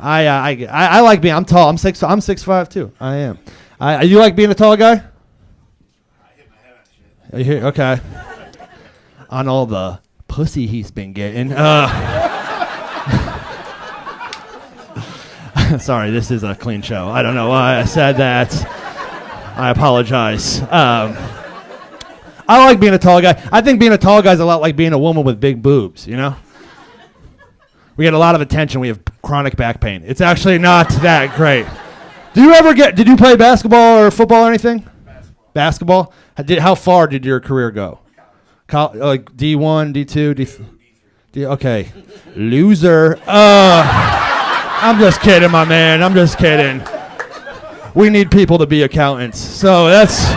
I like being. I'm tall. I'm 6'5" too. I am. You like being a tall guy? I hit my head on shit. Okay. On all the pussy he's been getting. Sorry, this is a clean show. I don't know why I said that. I apologize. I like being a tall guy. I think being a tall guy is a lot like being a woman with big boobs, you know? We get a lot of attention. We have chronic back pain. It's actually not that great. Did you play basketball or football or anything? Basketball? How far did your career go? Like D1, D2, D3. Okay. Loser. I'm just kidding, my man. I'm just kidding. We need people to be accountants. So that's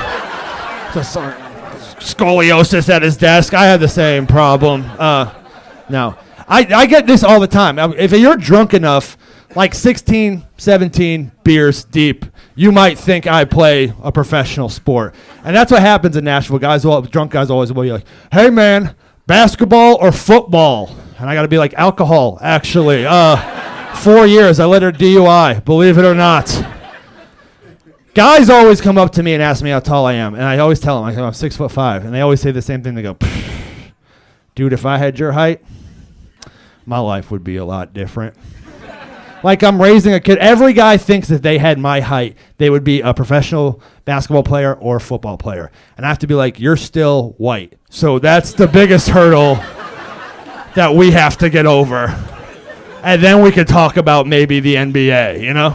just scoliosis at his desk. I have the same problem. No. I get this all the time. If you're drunk enough, like 16, 17 beers deep, you might think I play a professional sport. And that's what happens in Nashville. Drunk guys always will be like, hey, man, basketball or football? And I got to be like, alcohol, actually. 4 years, I let her DUI, believe it or not. Guys always come up to me and ask me how tall I am. And I always tell them, I'm 6'5". And they always say the same thing. They go, dude, if I had your height, my life would be a lot different. Like I'm raising a kid. Every guy thinks if they had my height, they would be a professional basketball player or football player. And I have to be like, you're still white. So that's the biggest hurdle that we have to get over. And then we could talk about maybe the NBA, you know?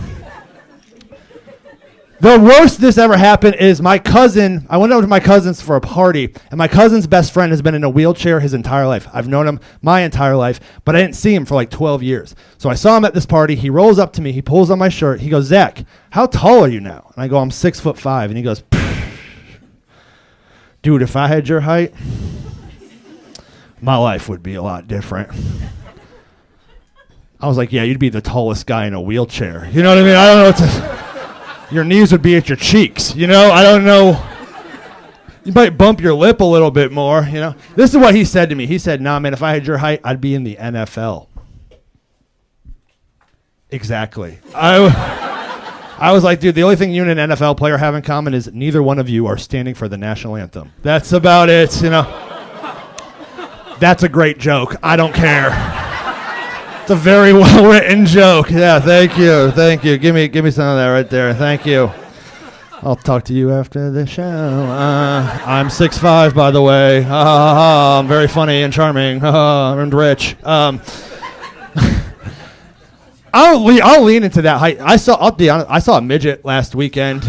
The worst this ever happened is I went over to my cousin's for a party, and my cousin's best friend has been in a wheelchair his entire life. I've known him my entire life, but I didn't see him for like 12 years. So I saw him at this party. He rolls up to me. He pulls on my shirt. He goes, Zach, how tall are you now? And I go, I'm 6'5". And he goes, dude, if I had your height, my life would be a lot different. I was like, yeah, you'd be the tallest guy in a wheelchair. You know what I mean? I don't know what to... Your knees would be at your cheeks, you know? I don't know. You might bump your lip a little bit more, you know? This is what he said to me. He said, nah, man, if I had your height, I'd be in the NFL. Exactly. I was like, dude, the only thing you and an NFL player have in common is neither one of you are standing for the national anthem. That's about it, you know? That's a great joke. I don't care. It's a very well-written joke. Yeah, thank you. Give me some of that right there. Thank you. I'll talk to you after the show. I'm 6'5", by the way. I'm very funny and charming. I'm rich. I'll lean into that height. I'll be honest. I saw a midget last weekend.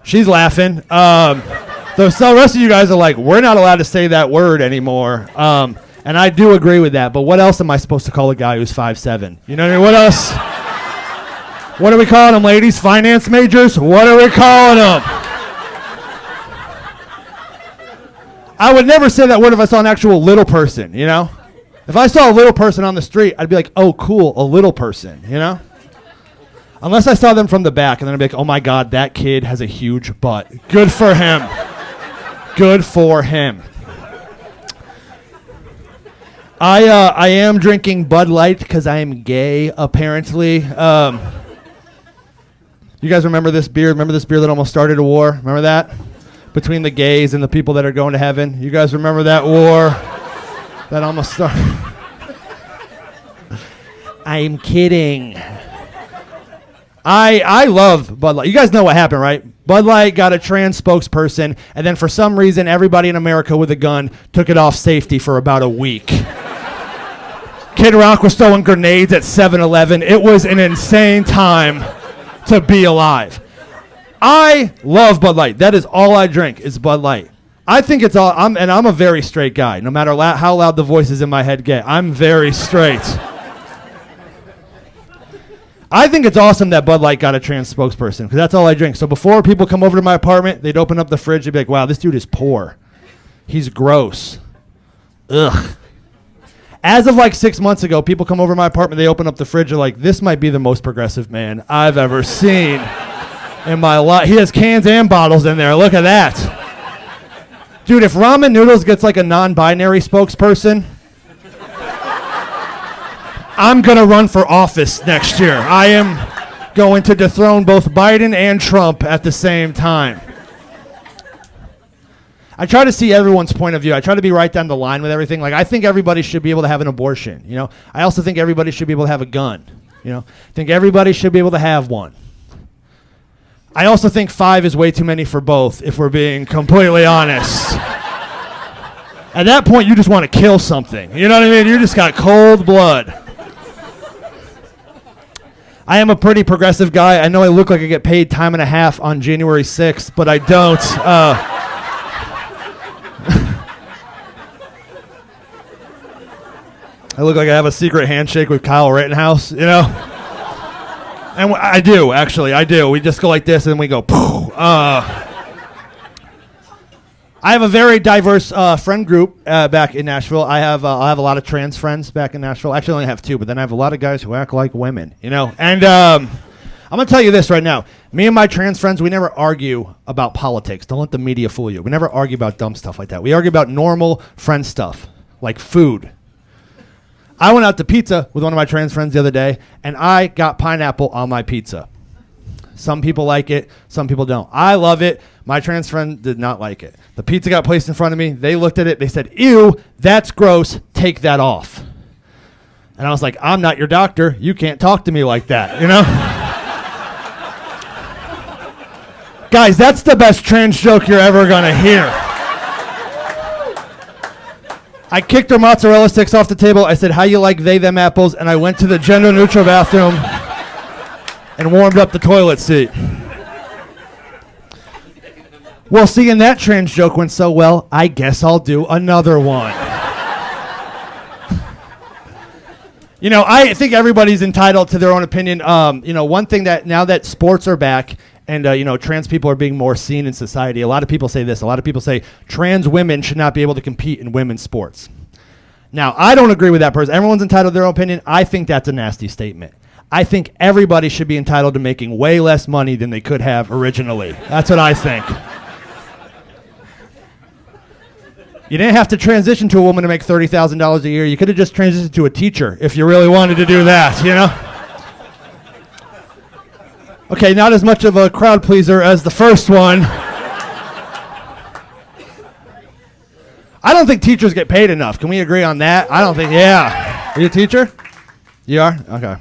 She's laughing. So the rest of you guys are like, we're not allowed to say that word anymore. And I do agree with that, but what else am I supposed to call a guy who's 5'7"? You know what I mean? What else? What are we calling them, ladies? Finance majors? What are we calling them? I would never say that word if I saw an actual little person, you know? If I saw a little person on the street, I'd be like, oh, cool, a little person, you know? Unless I saw them from the back, and then I'd be like, oh, my God, that kid has a huge butt. Good for him. Good for him. I am drinking Bud Light because I am gay, apparently. You guys remember this beer? Remember this beer that almost started a war? Remember that? Between the gays and the people that are going to heaven. You guys remember that war? That almost started. I'm kidding. I love Bud Light. You guys know what happened, right? Bud Light got a trans spokesperson, and then for some reason, everybody in America with a gun took it off safety for about a week. Kid Rock was throwing grenades at 7-Eleven. It was an insane time to be alive. I love Bud Light. That is all I drink is Bud Light. I think it's all, I'm a very straight guy. No matter how loud the voices in my head get, I'm very straight. I think it's awesome that Bud Light got a trans spokesperson because that's all I drink. So before people come over to my apartment, they'd open up the fridge. They'd be like, wow, this dude is poor. He's gross. Ugh. As of like 6 months ago, people come over to my apartment, they open up the fridge, they're like, this might be the most progressive man I've ever seen in my life. He has cans and bottles in there. Look at that. Dude, if ramen noodles gets like a non-binary spokesperson, I'm going to run for office next year. I am going to dethrone both Biden and Trump at the same time. I try to see everyone's point of view. I try to be right down the line with everything. Like, I think everybody should be able to have an abortion, you know. I also think everybody should be able to have a gun, you know. I think everybody should be able to have one. I also think 5 is way too many for both, if we're being completely honest. At that point, you just want to kill something. You know what I mean? You just got cold blood. I am a pretty progressive guy. I know I look like I get paid time and a half on January 6th, but I don't. I look like I have a secret handshake with Kyle Rittenhouse, you know? And I do, actually. I do. We just go like this, and then we go, poof. I have a very diverse friend group back in Nashville. I have a lot of trans friends back in Nashville. Actually, I only have 2, but then I have a lot of guys who act like women, you know? And I'm going to tell you this right now. Me and my trans friends, we never argue about politics. Don't let the media fool you. We never argue about dumb stuff like that. We argue about normal friend stuff, like food. I went out to pizza with one of my trans friends the other day, and I got pineapple on my pizza. Some people like it, some people don't. I love it. My trans friend did not like it. The pizza got placed in front of me. They looked at it. They said, "Ew, that's gross. Take that off." And I was like, "I'm not your doctor. You can't talk to me like that," you know? Guys, that's the best trans joke you're ever going to hear. I kicked her mozzarella sticks off the table. I said, "How you like they, them apples?" And I went to the gender-neutral bathroom and warmed up the toilet seat. Well, seeing that trans joke went so well, I guess I'll do another one. You know, I think everybody's entitled to their own opinion. You know, one thing that now that sports are back and, you know, trans people are being more seen in society, a lot of people say this. A lot of people say trans women should not be able to compete in women's sports. Now, I don't agree with that person. Everyone's entitled to their own opinion. I think that's a nasty statement. I think everybody should be entitled to making way less money than they could have originally. That's what I think. You didn't have to transition to a woman to make $30,000 a year. You could have just transitioned to a teacher if you really wanted to do that, you know? Okay, not as much of a crowd pleaser as the first one. I don't think teachers get paid enough. Can we agree on that? I don't think, yeah. Are you a teacher? You are? Okay.